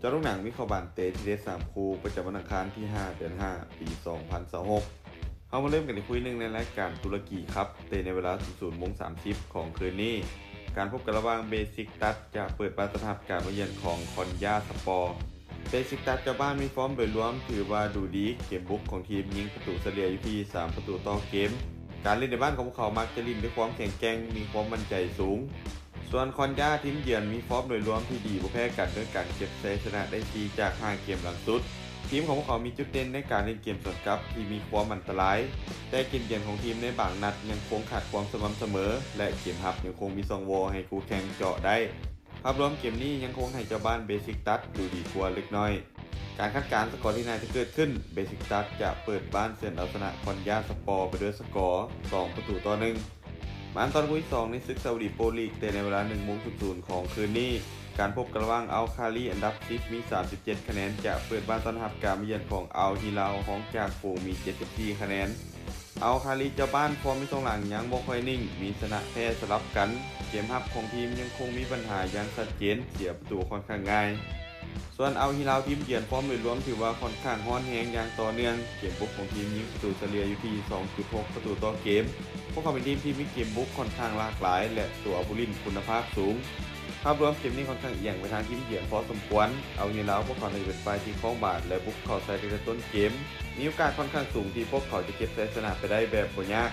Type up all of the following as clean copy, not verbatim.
าลูกหนังมีเข้าบ้านเตะทีเด็ด3คู่ประจำวันอังคารที่5เดือน5ปี2026เข้ามาเริ่มกันในคุยหนึ่งในรายการตุรกีครับเตะในเวลา 00:30 ของคืนนี้การพบกันระหว่างเบซิกตัสจะเปิดบ้านต้อนรับการมาเยือนของคอนยาสปอร์เบซิกตัสเจ้าบ้านมีฟอร์มโดยรวมถือว่าดูดีเกมบุกของทีมยิงประตูเฉลี่ยอยู่ที่3ประตูต่อเกมการเล่นในบ้านของเขามักจะเล่นด้วยความแข็งแกร่งมีความมั่นใจสูงส่วนคอนยาทีมเยือนมีฟอร์มโดยรวมที่ดีบ่แพ้กันด้วยการเก็บชัยชนะได้4จาก5เกมหลังสุดทีมของพวกเขามีจุดเด่นในการเล่นเกมสวนกลับที่มีความอันตรายแต่เกมเยือนของทีมในบางนัดยังคงขาดความสม่ำเสมอและเกมรับยังคงมีช่องโหว่ให้คู่แข่งเจาะได้ภาพรวมเกมนี้ยังคงให้เจ้าบ้านเบซิกตัสดูดีกว่าเล็กน้อยการคาดการณ์สกอร์ที่น่าจะเกิดขึ้นเบซิกตัสจะเปิดบ้านเสือนเอาชนะคอนยาสปอร์ไปด้วยสกอร์2ประตูต่อ1มาตอนคู่ที่2ในศึกซาอุดิโปรลีกแต่ในเวลา 1:00 ของคืนนี้การพบกันระหว่างอัลคาลีอันดับ10มี37คะแนนจะเปิดบ้านต้อนรับการมาเยือนของอัลฮิลาลของจากฝูงมี74คะแนนอัลคาลีเจ้าบ้านฟอร์มไม่ตรงหลังยังบ่ค่อยนิ่งมีชนะแพ้สลับกันเกมรับของทีมยังคงมีปัญหาอย่างชัดเจนเสียประตูค่อนข้างง่ายส่วนอัลฮิลาลทีมเยือนฟอร์มโดยรวมถือว่าค่อนข้างฮ้อนแฮงอย่างต่อเนื่องเกมบุกของทีมยิงประตูเฉลี่ยอยู่ที่ 2.6 ประตูต่อเกมพวกเขาเป็นทีมที่มีเกมบุกค่อนข้างหลากหลายและตัวผู้เล่นคุณภาพสูงภาพรวมเกมนี้ค่อนข้างเอียงไปทางทีมเยือนพอสมควรเอาฮิลาลพวกเขาในเป็นฝ่ายที่ครองบาสและบุกเข้าใส่ในต้นเกมมีโอกาสค่อนข้างสูงที่พวกเขาจะเก็บชัยชนะไปได้แบบบ่ยาก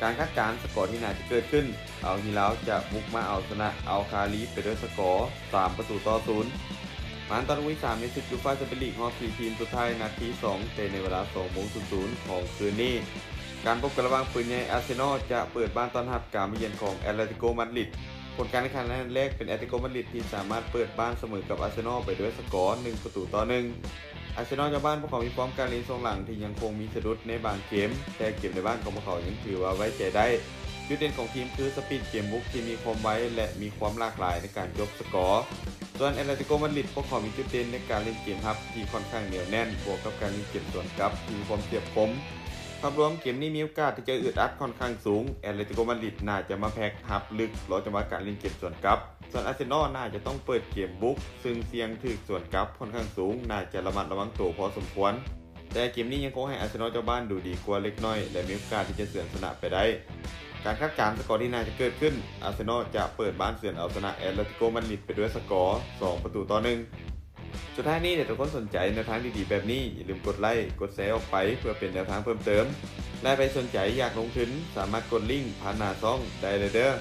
การคาดการณ์สกอร์ที่น่าจะเกิดขึ้นเอาฮิลาลจะบุกมาเอาชนะอัลคาลีไปด้วยสกอร์3ประตูต่อ0มาตอนวี3ในศึกยูฟ่าแชมเปี้ยนลีกรอบ4ทีมสุดท้ายนาที2เตะในเวลา 2:00 ของคืนนี้การพบกันระหว่างปืนใหญ่อาร์เซนอลจะเปิดบ้านต้อนรับการมาเยือนของแอตเลติโกมาดริดผลการแข่งขันนัดแรกเป็นแอตเลติโกมาดริดที่สามารถเปิดบ้านเสมอกับอาร์เซนอลไปด้วยสกอร์1ประตูต่อ1อาร์เซนอลเจ้าบ้านพวกเขามีฟอร์มการเล่นทรงหลังที่ยังคงมีสะดุดในบางเกมแต่เกมในบ้านของพวกเขายังถือว่าไว้ใจได้จุดเด่นของทีมคือสปีดเกมบุกที่มีความไวและมีความหลากหลายในการยกสกอร์ส่วนแอตเลติโกมาดริดพวกเขามีจุดเด่นในการเล่นเกมรับที่ค่อนข้างเหนียวแน่นบวกกับการเล่นเกมสวนกลับที่มีความเฉียบคมภาพรวมเกมนี้มีโอกาสที่จะอึดอัดค่อนข้างสูงแอตเลติโกมาดริดน่าจะมาแพ็คฮับลึกรอจังหวะการเล่นเกมสวนกลับส่วนอาร์เซนอลน่าจะต้องเปิดเกมบุกซึ่งเสี่ยงถึกสวนกลับค่อนข้างสูงน่าจะระมัดระวังตัวพอสมควรแต่เกมนี้ยังคงให้อาร์เซนอลเจ้าบ้านดูดีกว่าเล็กน้อยและมีโอกาสที่จะเฉือนชนะไปได้การคาดการณ์สกอร์ที่น่าจะเกิดขึ้นอาร์เซนอลจะเปิดบ้านเฉือนเอาชนะแอตเลติโกมาดริดไปด้วยสกอร์2ประตูต่อ1สุดท้ายนี้ถ้าทุกคนสนใจแนวทางดีๆแบบนี้อย่าลืมกดไลค์กดแชร์ออกไปเพื่อเป็นแนวทางเพิ่มเติมและใครสนใจอยากลงทุนสามารถกดลิงก์ผ่านหน้าช่องได้เลยเด้อ